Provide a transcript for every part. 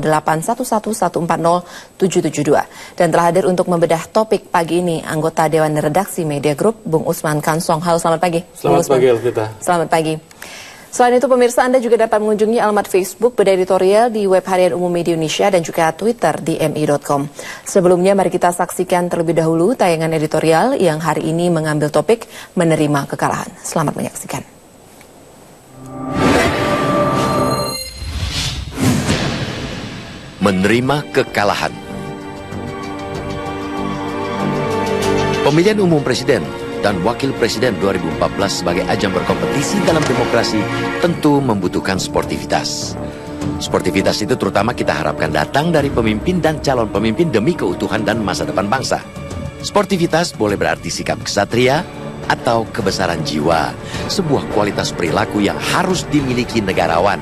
0811140772. Dan telah hadir untuk membedah topik pagi ini anggota Dewan Redaksi Media Group, Bung Usman Kansong. Halo, selamat pagi. Selamat pagi, Elvita. Selamat pagi. Selain itu, pemirsa, Anda juga dapat mengunjungi alamat Facebook Bedah Editorial di Web Harian Umum Media Indonesia dan juga Twitter di mi.com. Sebelumnya, mari kita saksikan terlebih dahulu tayangan editorial yang hari ini mengambil topik menerima kekalahan. Selamat menyaksikan. Menerima kekalahan. Pemilihan umum presiden dan wakil presiden 2014 sebagai ajang berkompetisi dalam demokrasi tentu membutuhkan sportivitas. Sportivitas itu terutama kita harapkan datang dari pemimpin dan calon pemimpin demi keutuhan dan masa depan bangsa. Sportivitas boleh berarti sikap kesatria atau kebesaran jiwa, sebuah kualitas perilaku yang harus dimiliki negarawan.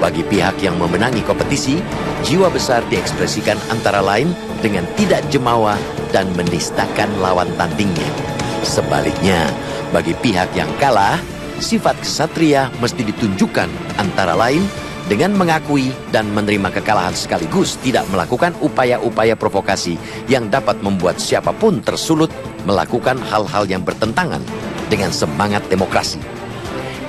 Bagi pihak yang memenangi kompetisi, jiwa besar diekspresikan antara lain dengan tidak jemawa dan menistakan lawan tandingnya. Sebaliknya, bagi pihak yang kalah, sifat kesatria mesti ditunjukkan antara lain dengan mengakui dan menerima kekalahan sekaligus tidak melakukan upaya-upaya provokasi yang dapat membuat siapapun tersulut melakukan hal-hal yang bertentangan dengan semangat demokrasi.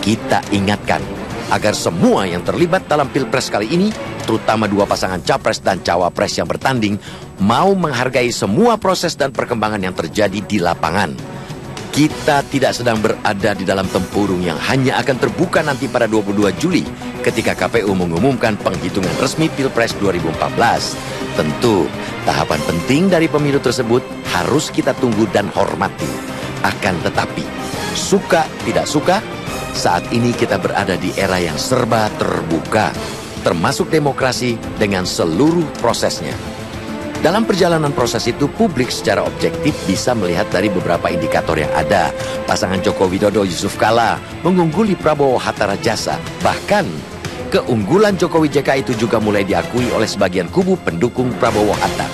Kita ingatkan agar semua yang terlibat dalam Pilpres kali ini, terutama dua pasangan capres dan cawapres yang bertanding, mau menghargai semua proses dan perkembangan yang terjadi di lapangan. Kita tidak sedang berada di dalam tempurung yang hanya akan terbuka nanti pada 22 Juli ketika KPU mengumumkan penghitungan resmi Pilpres 2014. Tentu, tahapan penting dari pemilu tersebut harus kita tunggu dan hormati. Akan tetapi, suka tidak suka, saat ini kita berada di era yang serba terbuka, termasuk demokrasi dengan seluruh prosesnya. Dalam perjalanan proses itu, publik secara objektif bisa melihat dari beberapa indikator yang ada. Pasangan Joko Widodo Yusuf Kala mengungguli Prabowo Hatta Rajasa. Bahkan, keunggulan Jokowi JK itu juga mulai diakui oleh sebagian kubu pendukung Prabowo Hatta.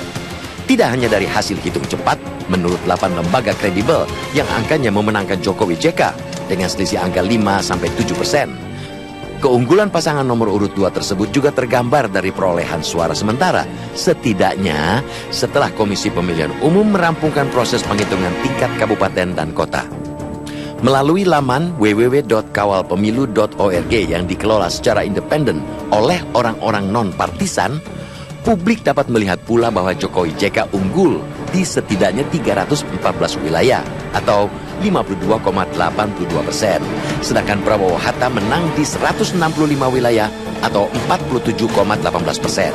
Tidak hanya dari hasil hitung cepat, menurut 8 lembaga kredibel yang angkanya memenangkan Jokowi JK dengan selisih angka 5-7%. Keunggulan pasangan nomor urut 2 tersebut juga tergambar dari perolehan suara sementara. Setidaknya setelah Komisi Pemilihan Umum merampungkan proses penghitungan tingkat kabupaten dan kota. Melalui laman www.kawalpemilu.org yang dikelola secara independen oleh orang-orang non-partisan, publik dapat melihat pula bahwa Jokowi JK unggul di setidaknya 314 wilayah atau 52,82%. Sedangkan Prabowo Hatta menang di 165 wilayah atau 47,18%.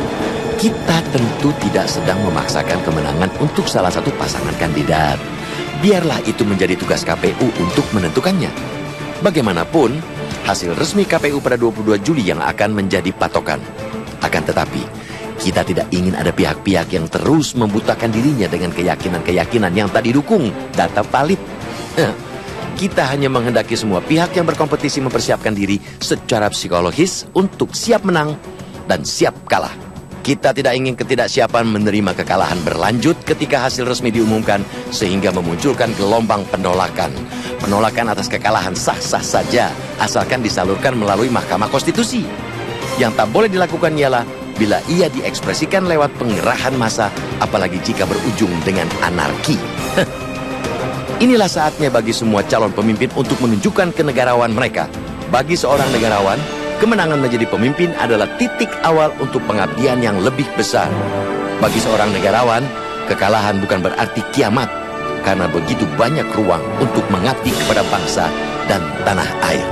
Kita tentu tidak sedang memaksakan kemenangan untuk salah satu pasangan kandidat. Biarlah itu menjadi tugas KPU untuk menentukannya. Bagaimanapun, hasil resmi KPU pada 22 Juli yang akan menjadi patokan. Akan tetapi, kita tidak ingin ada pihak-pihak yang terus membutakan dirinya dengan keyakinan-keyakinan yang tak didukung data valid. Kita hanya menghendaki semua pihak yang berkompetisi mempersiapkan diri secara psikologis untuk siap menang dan siap kalah. Kita tidak ingin ketidaksiapan menerima kekalahan berlanjut ketika hasil resmi diumumkan sehingga memunculkan gelombang penolakan. Penolakan atas kekalahan sah-sah saja asalkan disalurkan melalui Mahkamah Konstitusi. Yang tak boleh dilakukan ialah bila ia diekspresikan lewat pengerahan massa, apalagi jika berujung dengan anarki. Inilah saatnya bagi semua calon pemimpin untuk menunjukkan kenegarawan mereka. Bagi seorang negarawan, kemenangan menjadi pemimpin adalah titik awal untuk pengabdian yang lebih besar. Bagi seorang negarawan, kekalahan bukan berarti kiamat, karena begitu banyak ruang untuk mengabdi kepada bangsa dan tanah air.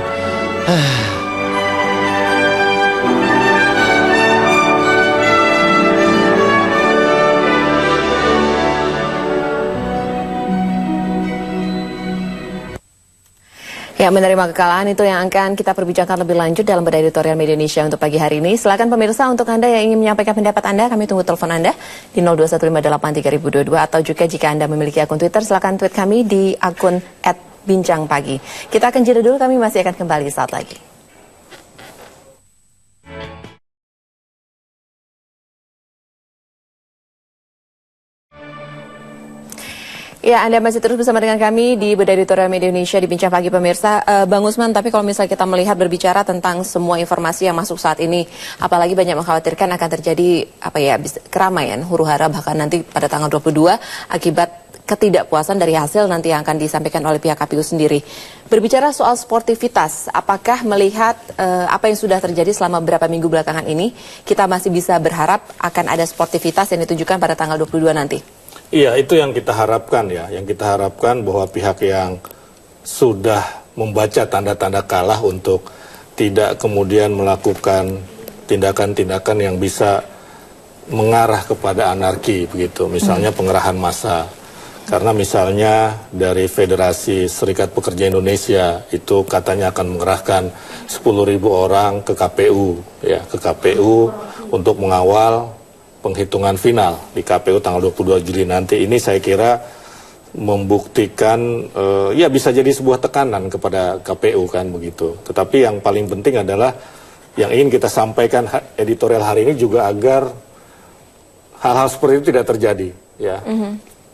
Ya, menerima kekalahan itu yang akan kita perbincangkan lebih lanjut dalam Bedah Editorial Media Indonesia untuk pagi hari ini. Silakan pemirsa, untuk Anda yang ingin menyampaikan pendapat Anda, kami tunggu telepon Anda di 021583022 atau juga jika Anda memiliki akun Twitter, silakan tweet kami di akun @bincangpagi. Kita akan jeda dulu, kami masih akan kembali saat lagi. Ya, Anda masih terus bersama dengan kami di Bedah Editorial Media Indonesia di Bincang Pagi pemirsa. Bang Usman, tapi kalau misalnya kita melihat berbicara tentang semua informasi yang masuk saat ini, apalagi banyak mengkhawatirkan akan terjadi keramaian, huru-hara bahkan nanti pada tanggal 22 akibat ketidakpuasan dari hasil nanti yang akan disampaikan oleh pihak KPU sendiri. Berbicara soal sportivitas, apakah melihat apa yang sudah terjadi selama beberapa minggu belakangan ini, kita masih bisa berharap akan ada sportivitas yang ditunjukkan pada tanggal 22 nanti? Iya, itu yang kita harapkan ya. Yang kita harapkan bahwa pihak yang sudah membaca tanda-tanda kalah untuk tidak kemudian melakukan tindakan-tindakan yang bisa mengarah kepada anarki begitu. Misalnya pengerahan massa. Karena misalnya dari Federasi Serikat Pekerja Indonesia itu katanya akan mengerahkan 10.000 orang ke KPU ya, ke KPU untuk mengawal penghitungan final di KPU tanggal 22 Juli nanti. Ini saya kira membuktikan ya bisa jadi sebuah tekanan kepada KPU kan begitu. Tetapi yang paling penting adalah yang ingin kita sampaikan editorial hari ini juga agar hal-hal seperti itu tidak terjadi ya.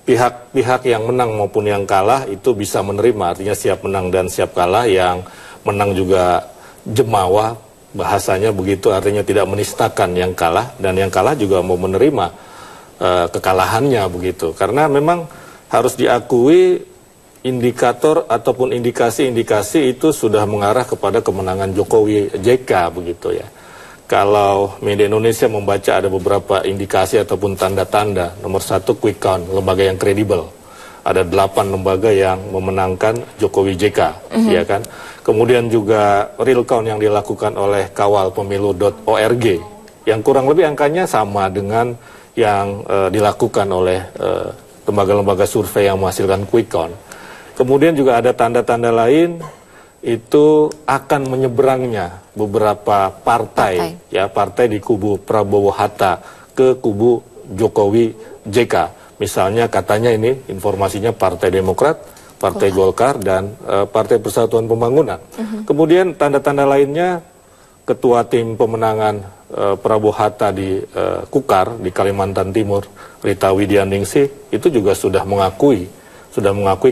Pihak-pihak yang menang maupun yang kalah itu bisa menerima, artinya siap menang dan siap kalah. Yang menang juga jemawa, bahasanya begitu, artinya tidak menistakan yang kalah, dan yang kalah juga mau menerima kekalahannya begitu. Karena memang harus diakui indikator ataupun indikasi-indikasi itu sudah mengarah kepada kemenangan Jokowi JK begitu ya. Kalau media Indonesia membaca ada beberapa indikasi ataupun tanda-tanda. Nomor satu, quick count, lembaga yang kredibel. Ada 8 lembaga yang memenangkan Jokowi JK, ya kan. Kemudian juga real count yang dilakukan oleh kawalpemilu.org, yang kurang lebih angkanya sama dengan yang dilakukan oleh lembaga-lembaga survei yang menghasilkan quick count. Kemudian juga ada tanda-tanda lain, itu akan menyeberangnya beberapa partai ya, partai di kubu Prabowo Hatta ke kubu Jokowi JK. Misalnya katanya ini informasinya Partai Demokrat, Partai Golkar, dan Partai Persatuan Pembangunan. Kemudian tanda-tanda lainnya, ketua tim pemenangan Prabowo Hatta di Kukar di Kalimantan Timur, Rita Widianingsih, itu juga sudah mengakui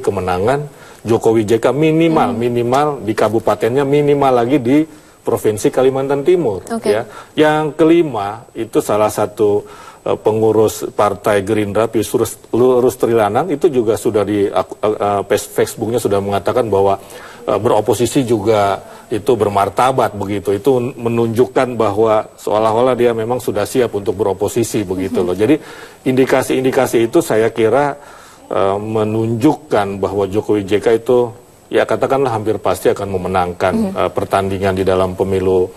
kemenangan Jokowi JK minimal di kabupatennya, minimal lagi di Provinsi Kalimantan Timur. Ya. Yang kelima itu salah satu pengurus Partai Gerindra, Pius Rustrilanang, itu juga sudah di Facebooknya sudah mengatakan bahwa beroposisi juga itu bermartabat begitu. Itu menunjukkan bahwa seolah-olah dia memang sudah siap untuk beroposisi begitu loh. Jadi indikasi-indikasi itu saya kira menunjukkan bahwa Jokowi JK itu ya katakanlah hampir pasti akan memenangkan pertandingan di dalam pemilu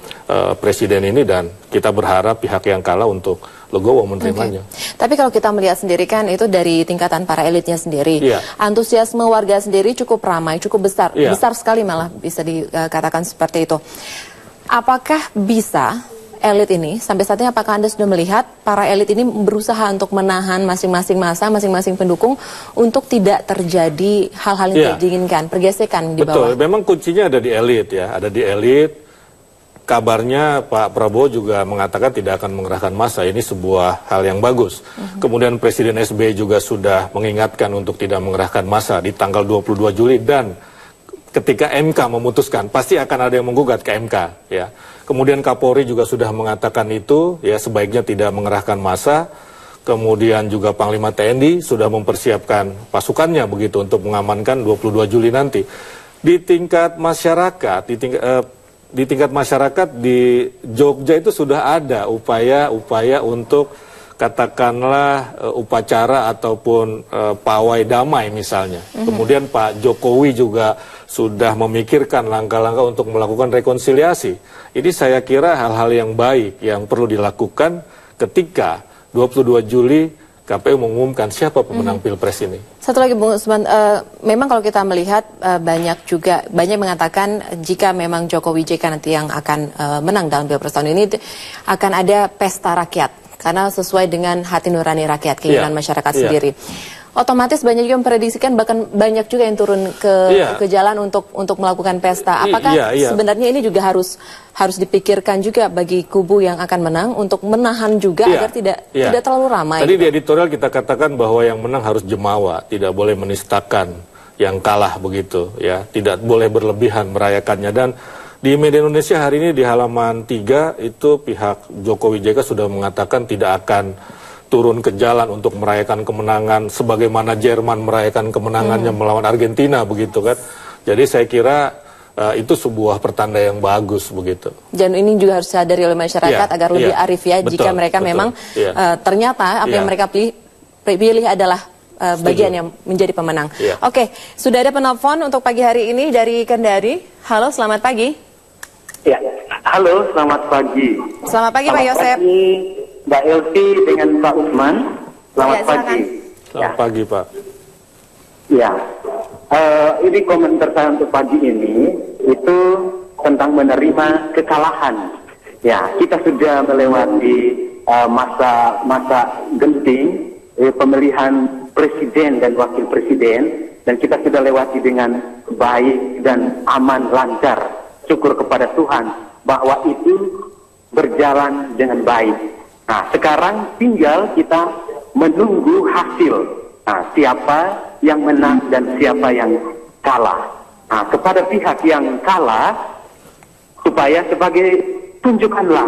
presiden ini, dan kita berharap pihak yang kalah untuk legowo menerimanya. Tapi kalau kita melihat sendiri kan itu dari tingkatan para elitnya sendiri, antusiasme warga sendiri cukup ramai, cukup besar, besar sekali malah bisa dikatakan seperti itu. Apakah bisa elit ini, sampai saat ini apakah Anda sudah melihat para elit ini berusaha untuk menahan masing-masing massa, masing-masing pendukung untuk tidak terjadi hal-hal yang tidak diinginkan, pergesekan di bawah? Betul, memang kuncinya ada di elit ya, ada di elit. Kabarnya Pak Prabowo juga mengatakan tidak akan mengerahkan massa, ini sebuah hal yang bagus. Kemudian Presiden SBY juga sudah mengingatkan untuk tidak mengerahkan massa di tanggal 22 Juli, dan ketika MK memutuskan, pasti akan ada yang menggugat ke MK ya. Kemudian Kapolri juga sudah mengatakan itu ya, sebaiknya tidak mengerahkan massa. Kemudian juga Panglima TNI sudah mempersiapkan pasukannya begitu untuk mengamankan 22 Juli nanti. Di tingkat masyarakat, di tingkat masyarakat di Jogja itu sudah ada upaya-upaya untuk katakanlah upacara ataupun pawai damai misalnya. Kemudian Pak Jokowi juga sudah memikirkan langkah-langkah untuk melakukan rekonsiliasi. Ini saya kira hal-hal yang baik yang perlu dilakukan ketika 22 Juli KPU mengumumkan siapa pemenang Pilpres ini. Satu lagi Bung Usman, memang kalau kita melihat banyak mengatakan jika memang Jokowi JK nanti yang akan menang dalam Pilpres tahun ini akan ada pesta rakyat karena sesuai dengan hati nurani rakyat, keinginan masyarakat sendiri. Otomatis banyak juga memprediksikan, bahkan banyak juga yang turun ke jalan untuk melakukan pesta. Apakah sebenarnya ini juga harus dipikirkan juga bagi kubu yang akan menang untuk menahan juga agar tidak terlalu ramai? Tadi di editorial kita katakan bahwa yang menang harus jemawa, tidak boleh menistakan yang kalah begitu ya, tidak boleh berlebihan merayakannya. Dan di media Indonesia hari ini di halaman 3 itu pihak Jokowi JK sudah mengatakan tidak akan turun ke jalan untuk merayakan kemenangan sebagaimana Jerman merayakan kemenangannya melawan Argentina begitu kan. Jadi saya kira itu sebuah pertanda yang bagus begitu. Dan ini juga harus disadari oleh masyarakat agar lebih arif ya, jika mereka memang ternyata apa yang mereka pilih adalah bagian yang menjadi pemenang. Oke, sudah ada penelpon untuk pagi hari ini dari Kendari. Halo, selamat pagi. Ya, halo, selamat pagi. Selamat pagi Pak Yosep. Mbak Elvi dengan Pak Usman. Selamat pagi. Selamat pagi Pak. Ya, ini komentar saya untuk pagi ini itu tentang menerima kekalahan. Ya, kita sudah melewati masa genting pemilihan presiden dan wakil presiden, dan kita sudah lewati dengan baik dan aman lancar. Syukur kepada Tuhan bahwa itu berjalan dengan baik. Nah, sekarang tinggal kita menunggu hasil. Nah, siapa yang menang dan siapa yang kalah. Nah, kepada pihak yang kalah, supaya tunjukkanlah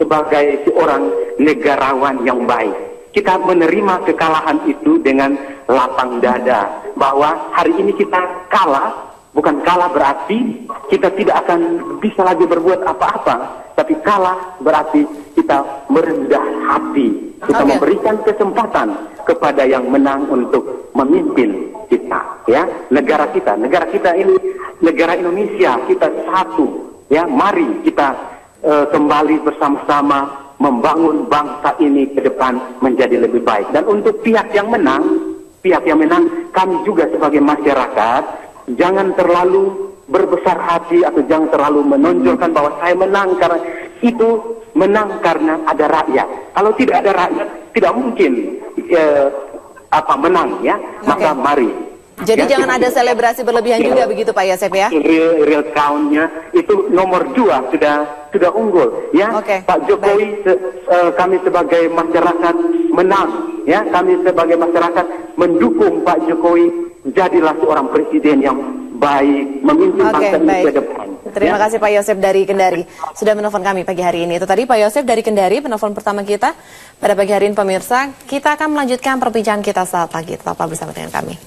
sebagai seorang negarawan yang baik. Kita menerima kekalahan itu dengan lapang dada. Bahwa hari ini kita kalah, bukan kalah berarti kita tidak akan bisa lagi berbuat apa-apa. Tapi kalah berarti kita merendah hati. Kita memberikan kesempatan kepada yang menang untuk memimpin kita. Ya, negara kita ini negara Indonesia, kita satu. Ya, mari kita kembali bersama-sama membangun bangsa ini ke depan menjadi lebih baik. Dan untuk pihak yang menang, kami juga sebagai masyarakat jangan terlalu berbesar hati atau jangan terlalu menonjolkan bahwa saya menang karena itu, menang karena ada rakyat. Kalau tidak ada rakyat, tidak mungkin menang ya. Maka mari. Jadi jangan ada selebrasi berlebihan juga begitu Pak Yosep ya. Real count-nya itu nomor 2 sudah unggul ya. Pak Jokowi kami sebagai masyarakat menang ya. Kami sebagai masyarakat mendukung Pak Jokowi, jadilah seorang presiden yang baik, memimpin bangsa ini ke depan. Terima kasih Pak Yosep dari Kendari sudah menelpon kami pagi hari ini. Itu tadi Pak Yosep dari Kendari, penelpon pertama kita pada pagi hari ini. Pemirsa, kita akan melanjutkan perbincangan kita saat pagi. Tetaplah bersama dengan kami.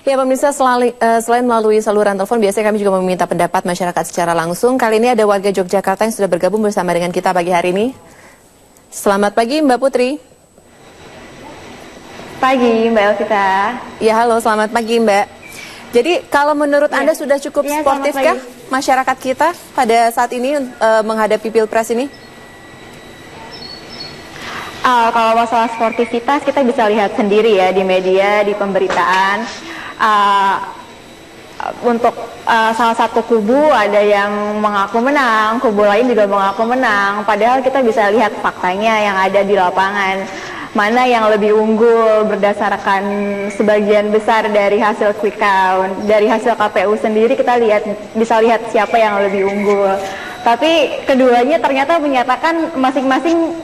Ya pemirsa, selain melalui saluran telepon, biasanya kami juga meminta pendapat masyarakat secara langsung. Kali ini ada warga Yogyakarta yang sudah bergabung bersama dengan kita pagi hari ini. Selamat pagi Mbak Putri. Pagi Mbak Elvita. Ya halo, selamat pagi Mbak. Jadi kalau menurut Anda sudah cukup sportifkah masyarakat kita pada saat ini menghadapi Pilpres ini? Kalau masalah sportivitas kita bisa lihat sendiri ya di media, di pemberitaan. Untuk salah satu kubu ada yang mengaku menang, kubu lain juga mengaku menang. Padahal kita bisa lihat faktanya yang ada di lapangan. Mana yang lebih unggul berdasarkan sebagian besar dari hasil quick count. Dari hasil KPU sendiri kita bisa lihat siapa yang lebih unggul. Tapi keduanya ternyata menyatakan masing-masing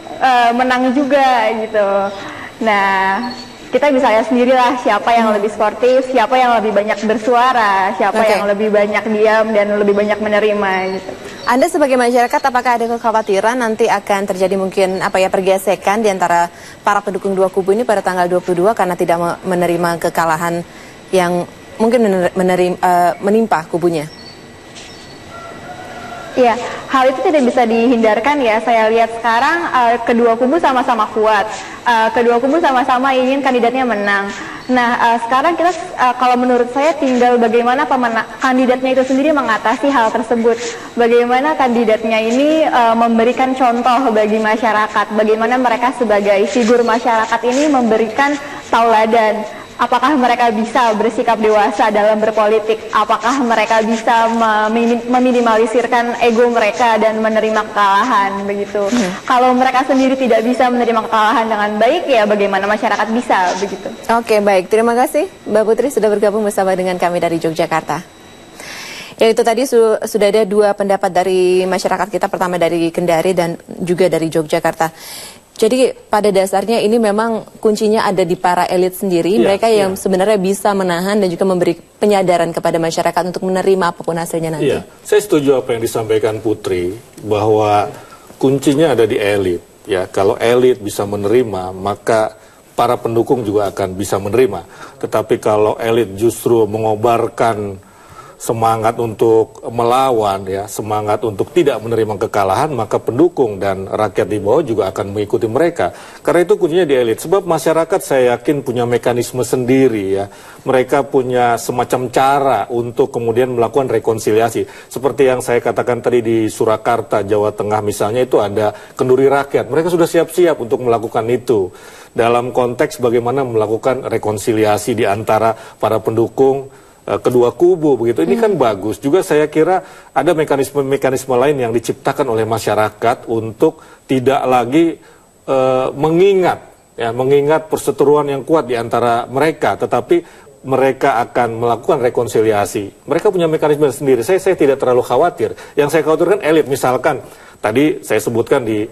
menang juga gitu. Nah, kita bisa lihat sendirilah siapa yang lebih sportif, siapa yang lebih banyak bersuara, siapa yang lebih banyak diam dan lebih banyak menerima gitu. Anda sebagai masyarakat, apakah ada kekhawatiran nanti akan terjadi mungkin pergesekan di antara para pendukung dua kubu ini pada tanggal 22 karena tidak menerima kekalahan yang mungkin menimpa kubunya? Ya, hal itu tidak bisa dihindarkan ya. Saya lihat sekarang kedua kubu sama-sama kuat. Kedua kubu sama-sama ingin kandidatnya menang. Nah, sekarang kita kalau menurut saya tinggal bagaimana kandidatnya itu sendiri mengatasi hal tersebut. Bagaimana kandidatnya ini memberikan contoh bagi masyarakat. Bagaimana mereka sebagai figur masyarakat ini memberikan tauladan Apakah mereka bisa bersikap dewasa dalam berpolitik? Apakah mereka bisa meminimalisirkan ego mereka dan menerima kekalahan begitu? Kalau mereka sendiri tidak bisa menerima kekalahan dengan baik, ya bagaimana masyarakat bisa begitu? Oke, baik. Terima kasih Mbak Putri sudah bergabung bersama dengan kami dari Yogyakarta. Ya, itu tadi sudah ada dua pendapat dari masyarakat kita, pertama dari Kendari dan juga dari Yogyakarta. Jadi pada dasarnya ini memang kuncinya ada di para elit sendiri, mereka yang sebenarnya bisa menahan dan juga memberi penyadaran kepada masyarakat untuk menerima apapun hasilnya nanti. Iya, saya setuju apa yang disampaikan Putri, bahwa kuncinya ada di elit. Ya, kalau elit bisa menerima, maka para pendukung juga akan bisa menerima. Tetapi kalau elit justru mengobarkan semangat untuk melawan, ya, semangat untuk tidak menerima kekalahan, maka pendukung dan rakyat di bawah juga akan mengikuti mereka. Karena itu kuncinya di elit. Sebab masyarakat saya yakin punya mekanisme sendiri, ya. Mereka punya semacam cara untuk kemudian melakukan rekonsiliasi. Seperti yang saya katakan tadi di Surakarta, Jawa Tengah misalnya, itu ada kenduri rakyat. Mereka sudah siap-siap untuk melakukan itu. Dalam konteks bagaimana melakukan rekonsiliasi di antara para pendukung kedua kubu begitu. Ini kan bagus. Juga saya kira ada mekanisme-mekanisme lain yang diciptakan oleh masyarakat untuk tidak lagi mengingat perseteruan yang kuat di antara mereka, tetapi mereka akan melakukan rekonsiliasi. Mereka punya mekanisme sendiri. Saya tidak terlalu khawatir. Yang saya khawatirkan elit, misalkan tadi saya sebutkan di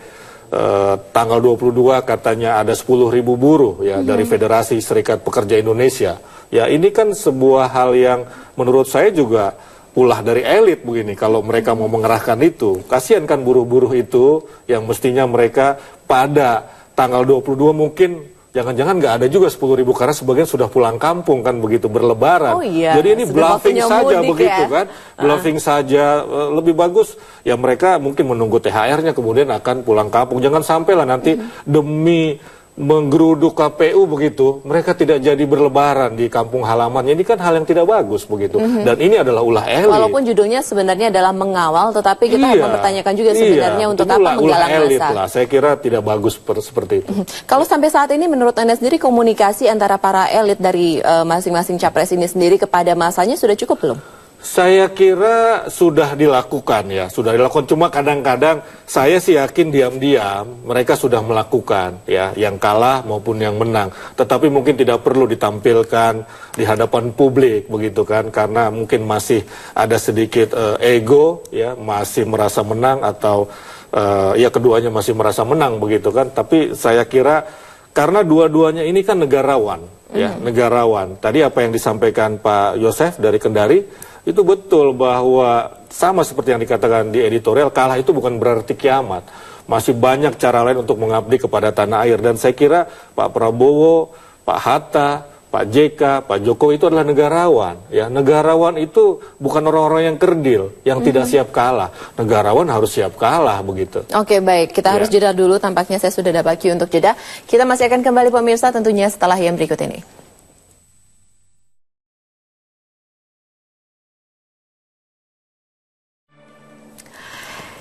tanggal 22 katanya ada 10.000 buruh, ya, dari Federasi Serikat Pekerja Indonesia. Ya, ini kan sebuah hal yang menurut saya juga ulah dari elit begini. Kalau mereka mau mengerahkan itu, kasihan kan buruh-buruh itu yang mestinya mereka pada tanggal 22 mungkin jangan-jangan nggak ada juga 10.000 karena sebagian sudah pulang kampung kan begitu, berlebaran. Oh iya, jadi ini bluffing saja begitu, ya? kan, bluffing saja. Lebih bagus ya mereka mungkin menunggu THR-nya kemudian akan pulang kampung. Jangan sampai lah nanti demi menggeruduk KPU begitu, mereka tidak jadi berlebaran di kampung halamannya. Ini kan hal yang tidak bagus begitu. Dan ini adalah ulah elit. Walaupun judulnya sebenarnya adalah mengawal, tetapi kita harus mempertanyakan juga sebenarnya untuk apa menggalang massa. Lah. Saya kira tidak bagus seperti itu. Kalau sampai saat ini menurut Anda sendiri komunikasi antara para elit dari masing-masing capres ini sendiri kepada massanya sudah cukup belum? Saya kira sudah dilakukan, ya, sudah dilakukan. Cuma kadang-kadang saya sih yakin diam-diam mereka sudah melakukan, ya, yang kalah maupun yang menang. Tetapi mungkin tidak perlu ditampilkan di hadapan publik begitu kan, karena mungkin masih ada sedikit ego, ya, masih merasa menang atau ya keduanya masih merasa menang begitu kan. Tapi saya kira karena dua-duanya ini kan negarawan, ya, negarawan. Tadi apa yang disampaikan Pak Yosef dari Kendari itu betul, bahwa sama seperti yang dikatakan di editorial, kalah itu bukan berarti kiamat. Masih banyak cara lain untuk mengabdi kepada tanah air. Dan saya kira Pak Prabowo, Pak Hatta, Pak JK, Pak Jokowi itu adalah negarawan. Ya, negarawan itu bukan orang-orang yang kerdil, yang tidak siap kalah. Negarawan harus siap kalah begitu. Oke, baik. Kita harus jeda dulu. Tampaknya saya sudah dapat cue untuk jeda. Kita masih akan kembali pemirsa tentunya setelah yang berikut ini.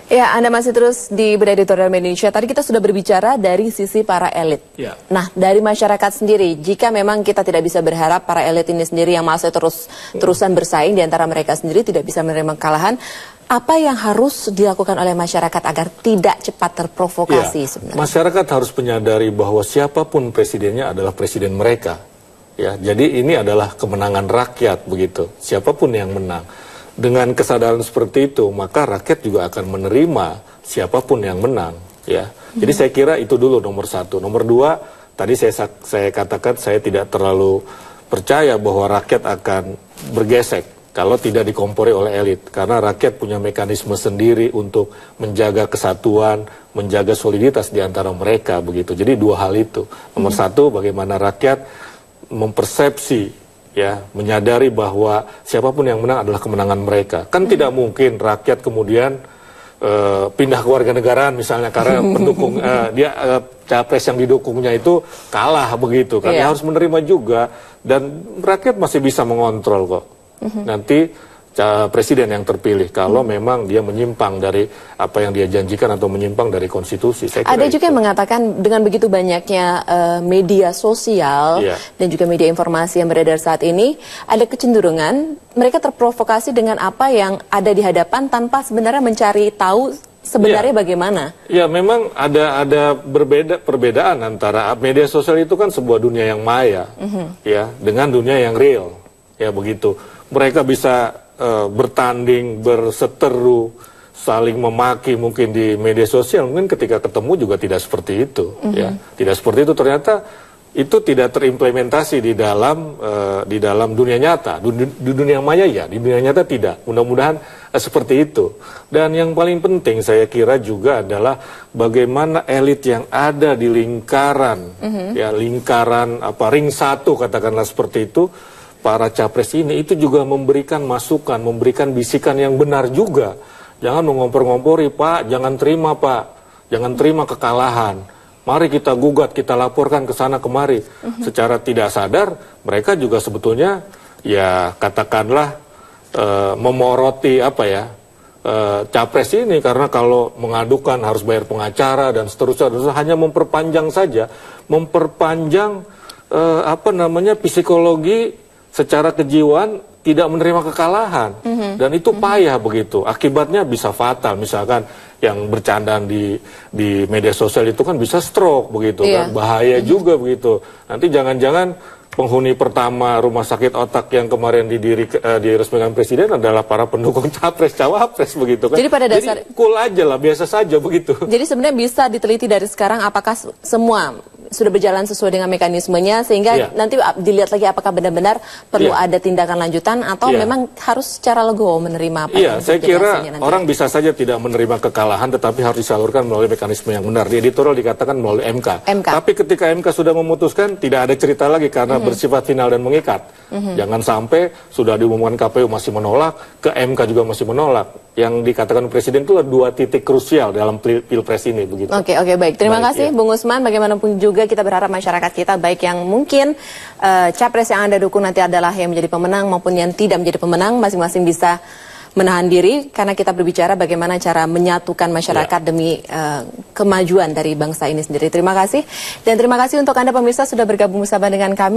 Ya, Anda masih terus di Bedah Editorial Indonesia. Tadi kita sudah berbicara dari sisi para elit. Ya. Nah, dari masyarakat sendiri, jika memang kita tidak bisa berharap para elit ini sendiri yang masih terusan bersaing di antara mereka sendiri tidak bisa menerima kekalahan, apa yang harus dilakukan oleh masyarakat agar tidak cepat terprovokasi sebenarnya? Masyarakat harus menyadari bahwa siapapun presidennya adalah presiden mereka. Ya, jadi ini adalah kemenangan rakyat begitu. Siapapun yang menang. Dengan kesadaran seperti itu, maka rakyat juga akan menerima siapapun yang menang, ya. Jadi saya kira itu dulu nomor satu. Nomor dua, tadi saya katakan saya tidak terlalu percaya bahwa rakyat akan bergesek kalau tidak dikompori oleh elit. Karena rakyat punya mekanisme sendiri untuk menjaga kesatuan, menjaga soliditas di antara mereka, begitu. Jadi dua hal itu. Nomor satu, bagaimana rakyat mempersepsi, ya, menyadari bahwa siapapun yang menang adalah kemenangan mereka. Kan tidak mungkin rakyat kemudian pindah ke warganegaraan misalnya karena pendukung capres yang didukungnya itu kalah begitu kan. Harus menerima juga, dan rakyat masih bisa mengontrol kok. Nanti presiden yang terpilih kalau memang dia menyimpang dari apa yang dia janjikan atau menyimpang dari konstitusi. Saya kira ada juga yang mengatakan dengan begitu banyaknya media sosial dan juga media informasi yang beredar saat ini, ada kecenderungan mereka terprovokasi dengan apa yang ada di hadapan tanpa sebenarnya mencari tahu sebenarnya bagaimana. Ya, memang ada perbedaan antara media sosial itu kan sebuah dunia yang maya, ya, dengan dunia yang real, ya begitu. Mereka bisa bertanding, berseteru, saling memaki mungkin di media sosial, mungkin ketika ketemu juga tidak seperti itu, ya, tidak seperti itu. Ternyata itu tidak terimplementasi di dalam dunia nyata, di dunia maya ya, di dunia nyata tidak. Mudah-mudahan seperti itu. Dan yang paling penting saya kira juga adalah bagaimana elit yang ada di lingkaran, ya lingkaran ring 1 katakanlah seperti itu. Para capres ini itu juga memberikan masukan, memberikan bisikan yang benar juga. Jangan mengompor-ngompori, Pak, jangan terima, Pak, jangan terima kekalahan. Mari kita gugat, kita laporkan ke sana kemari. Secara tidak sadar, mereka juga sebetulnya ya katakanlah memoroti capres ini, karena kalau mengadukan harus bayar pengacara dan seterusnya, hanya memperpanjang saja, memperpanjang psikologi secara kejiwaan tidak menerima kekalahan, dan itu payah begitu. Akibatnya bisa fatal, misalkan yang bercandaan di media sosial itu kan bisa stroke begitu kan, bahaya juga begitu. Nanti jangan-jangan penghuni pertama rumah sakit otak yang kemarin diresmikan presiden adalah para pendukung capres cawapres begitu kan. Jadi pada dasar cool aja lah, biasa saja begitu. Jadi sebenarnya bisa diteliti dari sekarang apakah semua sudah berjalan sesuai dengan mekanismenya, sehingga nanti dilihat lagi apakah benar-benar perlu ada tindakan lanjutan atau memang harus secara legowo menerima apa yang saya kira nanti. Orang bisa saja tidak menerima kekalahan, tetapi harus disalurkan melalui mekanisme yang benar. Di editorial dikatakan melalui MK. Tapi ketika MK sudah memutuskan, tidak ada cerita lagi karena bersifat final dan mengikat. Jangan sampai sudah diumumkan KPU masih menolak, ke MK juga masih menolak. Yang dikatakan presiden itu adalah 2 titik krusial dalam pilpres ini begitu. Oke, baik. Terima kasih Bung Usman. Bagaimanapun juga kita berharap masyarakat kita, baik yang mungkin capres yang Anda dukung nanti adalah yang menjadi pemenang maupun yang tidak menjadi pemenang, masing-masing bisa menahan diri, karena kita berbicara bagaimana cara menyatukan masyarakat demi kemajuan dari bangsa ini sendiri. Terima kasih, dan terima kasih untuk Anda pemirsa sudah bergabung bersama dengan kami.